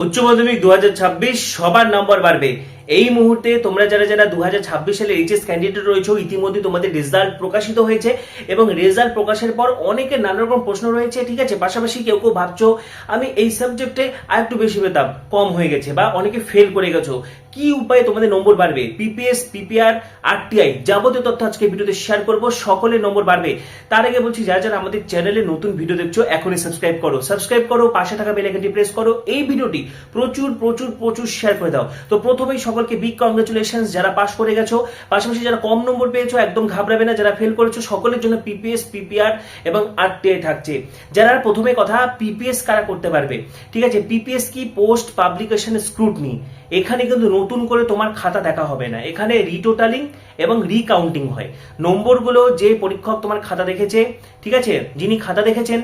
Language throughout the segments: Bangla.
উচ্চ মাধ্যমিক 2026 সবার নম্বর বাড়বে। এই মুহূর্তে তোমরা যারা যারা 2026 সালে এইচএস ক্যান্ডিডেট রয়েছে ইতিমধ্যে তোমাদের রেজাল্ট প্রকাশিত হয়েছে এবং রেজাল্ট প্রকাশের পর অনেকের নানা রকম প্রশ্ন রয়েছে, ঠিক আছে। পাশাপাশি কেউ কেউ ভাবছো আমি এই সাবজেক্টে আর একটু বেশি পেতাম, কম হয়ে গেছে, বা অনেকে ফেল করে গেছো, কি উপায়ে তোমাদের নম্বর বাড়বে? পিপিএস, পিপিআর, আরটিআই যাবতীয় তথ্য আজকে ভিডিওতে শেয়ার করব, সকলের নম্বর বাড়বে। তার আগে বলছি যারা যারা আমাদের চ্যানেলে নতুন ভিডিও দেখছো এখনই সাবস্ক্রাইব করো, পাশে থাকা বেল আইকনটি প্রেস করো, এই ভিডিওটি প্রচুর প্রচুর প্রচুর শেয়ার করে দাও। তো প্রথমেই সকলকে বিগ কংগ্রেচুলেশনস যারা পাস করে গেছো, পাশাপাশি যারা কম নম্বর পেয়েছো একদম ঘাবড়াবে না, যারা ফেল করেছো সকলের জন্য পিপিএস, পিপিআর এবং আরটিআই থাকছে। যারা প্রথমে কথা পিপিএস কারা করতে পারবে, ঠিক আছে। পিপিএস কি? Post publication scrutiny. এখানে কিন্তু নতুন করে তোমার খাতা দেখা হবে না, এখানে রিটোটালিং এবং রিকাউন্টিং হয়। নম্বরগুলো যে পরীক্ষক তোমার খাতা দেখেছে, ঠিক আছে, যিনি খাতা দেখেছেন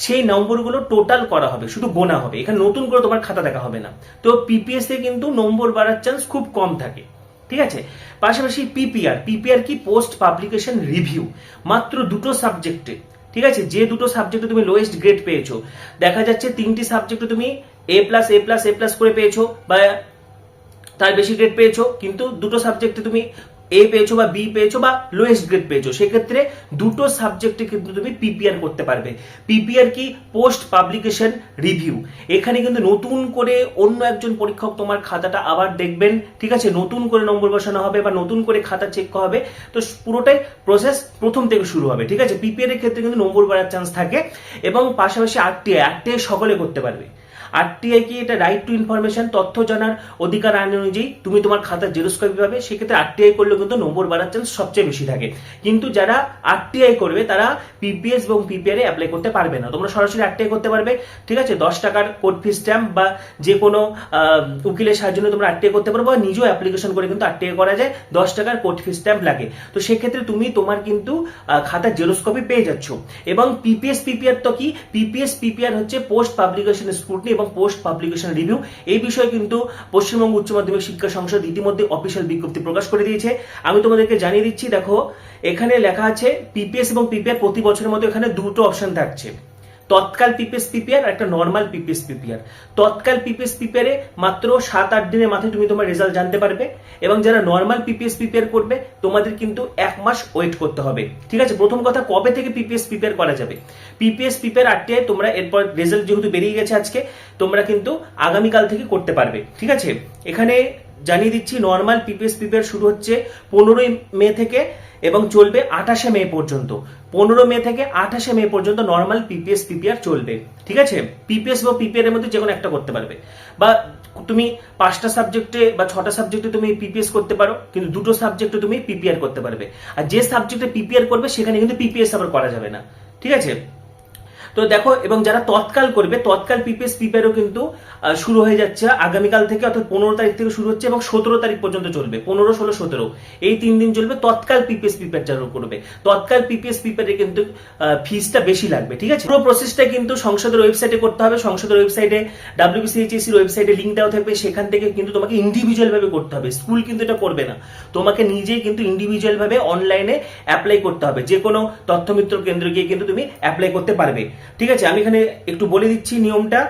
সেই নম্বরগুলো টোটাল করা হবে, শুধু গোনা হবে, এখানে নতুন করে তোমার খাতা দেখা হবে না। তো পিপিএস এ কিন্তু নম্বর বাড়ার চান্স খুব কম থাকে, ঠিক আছে। পাশাপাশি পিপিআর কি? Post publication review. মাত্র দুটো সাবজেক্টে, ঠিক আছে, যে দুটো সাবজেক্টে তুমি লোয়েস্ট গ্রেড পেয়েছো, দেখা যাচ্ছে তিনটি সাবজেক্টে তুমি এ প্লাস করে পেয়েছো বা তার বেশি গ্রেড পেয়েছো, কিন্তু দুটো সাবজেক্টে তুমি এ পেয়েছো বা বি পেয়েছো বা লোয়েস্ট গ্রেড পেয়েছো, সেক্ষেত্রে দুটো সাবজেক্টে কিন্তু তুমি পিপিআর করতে পারবে। পিপিআর কি? Post publication review. এখানে কিন্তু নতুন করে অন্য একজন পরীক্ষক তোমার খাতাটা আবার দেখবেন, ঠিক আছে, নতুন করে নম্বর বসানো হবে বা নতুন করে খাতা চেক করা হবে। তো পুরোটাই প্রসেস প্রথম থেকে শুরু হবে, ঠিক আছে। পিপিআর এর ক্ষেত্রে কিন্তু নম্বর বাড়ার চান্স থাকে। এবং পাশাপাশি আরটিআই সকলে করতে পারবে। আরটিআই কি? এটা রাইট টু ইনফরমেশন, তথ্য জানার অধিকার আইন অনুযায়ী তুমি তোমার খাতার জেরক্স কপি পাবে, সেক্ষেত্রে আরটিআই করলে কিন্তু নম্বর বাড়ার চান্স সবচেয়ে বেশি থাকে। কিন্তু যারা আরটিআই করবে তারা পিপিএস এবং পিপিআর এ অ্যাপ্লাই করতে পারবে না, তোমরা সরাসরি আরটিআই করতে পারবে, ঠিক আছে। 10 টাকার কোড ফি স্ট্যাম্প বা যে কোনো উকিলের সাহায্য নিয়ে তোমরা আরটিআই করতে পারো, বা নিজেও অ্যাপ্লিকেশন করে কিন্তু আরটিআই করা যায়, 10 টাকার কোড ফি স্ট্যাম্প লাগে। তো সেক্ষেত্রে তুমি তোমার কিন্তু খাতার জেরক্স কপি পেয়ে যাচ্ছ। এবং পিপিএস, পিপিআর তো কি? পিপিএস, পিপিআর হচ্ছে পোস্ট পাবলিকেশন স্ক্রুটনি এবং পোস্ট পাবলিকেশন রিভিউ। এই বিষয়ে কিন্তু পশ্চিমবঙ্গ উচ্চ মাধ্যমিক শিক্ষা সংসদ ইতিমধ্যে অফিসিয়াল বিজ্ঞপ্তি প্রকাশ করে দিয়েছে। আমি তোমাদেরকে জানিয়ে দিচ্ছি, দেখো এখানে লেখা আছে পিপিএস এবং পিপিআর প্রতি বছরের মতো এখানে দুটো অপশন থাকছে, তৎকাল পিপিএস পিপিআর আর একটা নর্মাল পিপিএস পিপিআর। তৎকাল পিপিএস পিপিআর এ মাত্র 7-8 দিনের মাথায় তুমি তোমার রেজাল্ট জানতে পারবে, এবং যারা নর্মাল পিপিএস পিপিআর করবে তোমাদের কিন্তু 1 মাস ওয়েট করতে হবে, ঠিক আছে। প্রথম কথা, কবে থেকে পিপিএস পিপিআর করা যাবে? পিপিএস পিপিআর আরটিআই তোমরা এরপর রেজাল্ট যেহেতু বেরিয়ে গেছে আজকে, তোমরা কিন্তু আগামীকাল থেকে করতে পারবে, ঠিক আছে। এখানে জানিয়ে দিচ্ছি, নর্মাল পিপিএস পিপিআর শুরু হচ্ছে 15 মে থেকে এবং চলবে 28 মে পর্যন্ত। 15 মে থেকে 28 মে পর্যন্ত নর্মাল পিপিএস পিপিআর চলবে, ঠিক আছে। পিপিএস বা পিপিআর এর মধ্যে যে কোনো একটা করতে পারবে, বা তুমি 5টা সাবজেক্টে বা 6টা সাবজেক্টে তুমি পিপিএস করতে পারো, কিন্তু দুটো সাবজেক্টে তুমি পিপিআর করতে পারবে। আর যে সাবজেক্টে পিপিআর করবে সেখানে কিন্তু পিপিএস আবার করা যাবে না, ঠিক আছে। তো দেখো, এবং যারা তৎকাল করবে, তৎকাল পিপিএস পিপিআরও কিন্তু শুরু হয়ে যাচ্ছে আগামীকাল থেকে, অর্থাৎ 15 তারিখ থেকে শুরু হচ্ছে এবং 17 তারিখ পর্যন্ত চলবে। 15, 16, 17 এই 3 দিন চলবে তৎকাল পিপিএস পিপিআর চালু করবে। তৎকাল পিপিএস পিপিআর এ কিন্তু ফিসটা বেশি লাগবে, ঠিক আছে। পুরো প্রসেসটা কিন্তু সংসদের ওয়েবসাইটে করতে হবে। সংসদের ওয়েবসাইটে WBCHSC ওয়েবসাইটে লিংক দেওয়া থাকবে, সেখান থেকে কিন্তু তোমাকে ইন্ডিভিজুয়াল ভাবে করতে হবে। স্কুল কিন্তু এটা করবে না, তোমাকে নিজেই কিন্তু ইন্ডিভিজুয়াল ভাবে অনলাইনে অ্যাপ্লাই করতে হবে। যে কোনো তথ্যমিত্র কেন্দ্রে গিয়ে কিন্তু তুমি অ্যাপ্লাই করতে পারবে, ঠিক আছে। আমি এখানে একটু বলে দিচ্ছি নিয়মটা।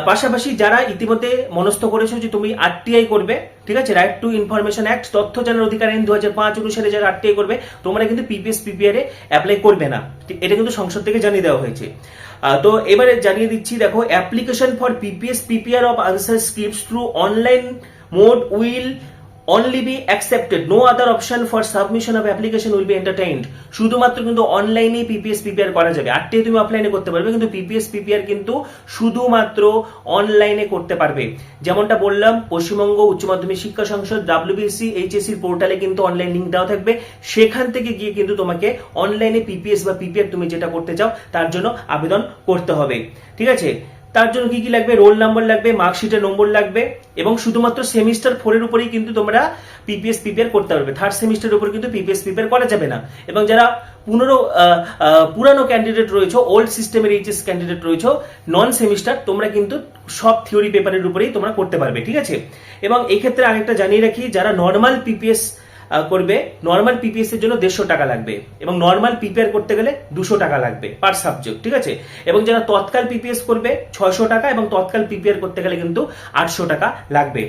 পাশাপাশি যারা ইতিমধ্যে মনস্থ করেছো যে তুমি আরটিআই করবে, ঠিক আছে, রাইট টু ইনফরমেশন অ্যাক্ট, তথ্য জানার অধিকার আইন 2005 অনুসারে যারা আরটিআই করবে, তোমরা কিন্তু পিপিএস পিপিআর এ অ্যাপ্লাই করবে না, এটা কিন্তু সংসদ থেকে জানিয়ে দেওয়া হয়েছে। তো এবারে জানিয়ে দিচ্ছি, দেখো, application for PPS PPR of answer scripts through online mode will only be accepted, no other option for submission of application will be entertained। শুধুমাত্র কিন্তু অনলাইনে পিপিএস পিপিআর করা যাবে। আরটিআই তুমি অফলাইনে করতে পারবে, কিন্তু পিপিএস পিপিআর কিন্তু শুধুমাত্র অনলাইনে করতে পারবে। যেমনটা বললাম, পশ্চিমবঙ্গ উচ্চ মাধ্যমিক শিক্ষা সংসদ WBCHSC পোর্টালে কিন্তু অনলাইন লিংক দেওয়া থাকবে, সেখান থেকে গিয়ে কিন্তু তোমাকে অনলাইনে পিপিএস বা পিপিআর তুমি যেটা করতে চাও তার জন্য আবেদন করতে হবে, ঠিক আছে। তার জন্য কি কি লাগবে? রোল নাম্বার লাগবে, মার্কশিটের নম্বর লাগবে, এবং শুধুমাত্র সেমিস্টার 4 এর উপরেই কিন্তু তোমরা পিপিএস পিপিআর করতে পারবে। থার্ড সেমিস্টারের উপর কিন্তু পিপিএস পিপিআর করা যাবে না। এবং যারা পুরানো ক্যান্ডিডেট রয়েছে, ওল্ড সিস্টেমের এইচএস ক্যান্ডিডেট রয়েছে, নন সেমিস্টার, তোমরা কিন্তু সব থিওরি পেপারের উপরেই তোমরা করতে পারবে, ঠিক আছে। এবং এই ক্ষেত্রে আরেকটা জানিয়ে রাখি, যারা নর্মাল পিপিএস করবে নর্মাল পিপিএস এর জন্য 150 টাকা লাগবে এবং নর্মাল পিপিআর করতে গেলে 200 টাকা লাগবে পার সাবজেক্ট, ঠিক আছে। এবং যারা তৎকাল পিপিএস করবে 600 টাকা এবং তৎকাল পিপিআর করতে গেলে কিন্তু 800 টাকা লাগবে।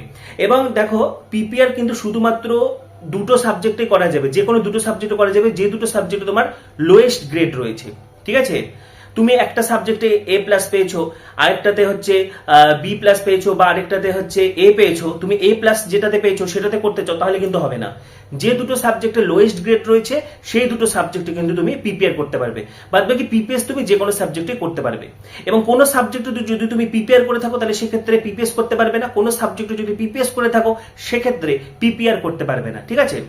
এবং দেখো পিপিআর কিন্তু শুধুমাত্র দুটো সাবজেক্টে করা যাবে, যে কোনো দুটো সাবজেক্টে করা যাবে, যে দুটো সাবজেক্টে তোমার লোয়েস্ট গ্রেড রয়েছে, ঠিক আছে। তুমি একটা সাবজেক্টে এ প্লাস পেয়েছো, আরেকটাতে হচ্ছে বি প্লাস পেয়েছো, বা আরেকটাতে হচ্ছে এ পেয়েছো, তুমি এ প্লাস যেটাতে পেয়েছো সেটাতে করতে চাও তাহলে কিন্তু হবে না। যে দুটো সাবজেক্টে লোয়েস্ট গ্রেড রয়েছে সেই দুটো সাবজেক্টে কিন্তু তুমি পিপিআর করতে পারবে, বাদ বাকি পিপিএস তুমি যে কোনো সাবজেক্টে করতে পারবে। এবং কোনো সাবজেক্টে যদি তুমি পিপিআর করে থাকো তাহলে সেক্ষেত্রে পিপিএস করতে পারবে না, কোনো সাবজেক্টে যদি পিপিএস করে থাকো সেক্ষেত্রে পিপিআর করতে পারবে না, ঠিক আছে।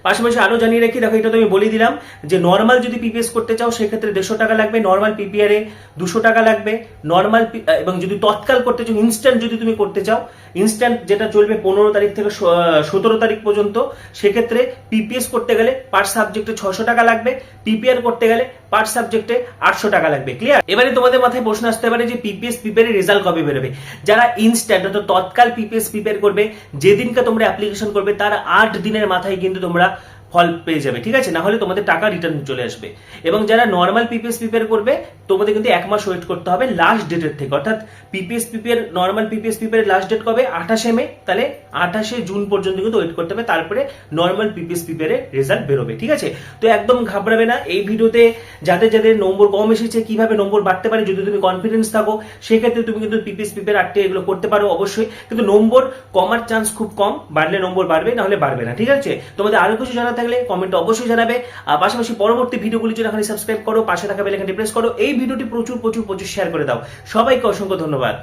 পাশাপাশি আরো জানিয়ে রাখি, দেখো এটা তো আমি বলে দিলাম যে নর্মাল যদি পিপিএস করতে চাও সেক্ষেত্রে 150 টাকা লাগবে, নর্মাল পিপিআর এ 200 টাকা লাগবে, নর্মাল এবং যদি তৎকাল করতে চাও, ইনস্ট্যান্ট যদি তুমি করতে চাও, ইনস্ট্যান্ট যেটা চলবে 15 তারিখ থেকে 17 তারিখ পর্যন্ত, সেক্ষেত্রে পিপিএস করতে গেলে পার সাবজেক্টে 600 টাকা লাগবে, পিপিআর করতে গেলে পার সাবজেক্টে 800 টাকা লাগবে। ক্লিয়ার? এবারে তোমাদের মাথায় প্রশ্ন আসতে পারে যে পিপিএস পিপিআর এর রেজাল্ট কবে বেরোবে। যারা ইনস্ট্যান্ট অর্থাৎ তৎকাল পিপিএস পিপিআর করবে, যেদিনকে তোমরা অ্যাপ্লিকেশন করবে তার 8 দিনের মাথায় কিন্তু তোমরা ফল পেয়ে যাবে, ঠিক আছে, না হলে তোমাদের টাকা রিটার্ন চলে আসবে। এবং যারা নর্মাল পিপিএস প্রিপেয়ার করবে তোমাদের কিন্তু 1 মাস ওয়েট করতে হবে লাস্ট ডেটের থেকে, অর্থাৎ PPS prepare normal PPS prepare last date কবে 28 মে, তাহলে 28 জুন পর্যন্ত কিন্তু ওয়েট করতে হবে, তারপরে নর্মাল পিপিএস প্রিপেয়ারের রেজাল্ট বেরোবে, ঠিক আছে। তো একদম ঘাবড়াবে না। এই ভিডিওতে যাদের যাদের নম্বর কম এসেছে, কিভাবে নম্বর বাড়তে পারে, যদি তুমি কনফিডেন্স থাকো সেক্ষেত্রে তুমি কিন্তু পিপিএস প্রিপেয়ার 8 এগুলো করতে পারো অবশ্যই, কিন্তু নম্বর কমার চান্স খুব কম, বাড়লে নম্বর বাড়বে, না হলে বাড়বে না, ঠিক আছে। তোমাদের আরো কিছু জানা থাকলে কমেন্টে অবশ্যই জানাবে। আর পাশাপাশি পরবর্তী ভিডিওগুলির জন্য এখানে সাবস্ক্রাইব করো, পাশে থাকা বেল আইকনটি প্রেস করো, এই ভিডিওটি প্রচুর শেয়ার করে দাও। সবাইকে অসংখ্য ধন্যবাদ।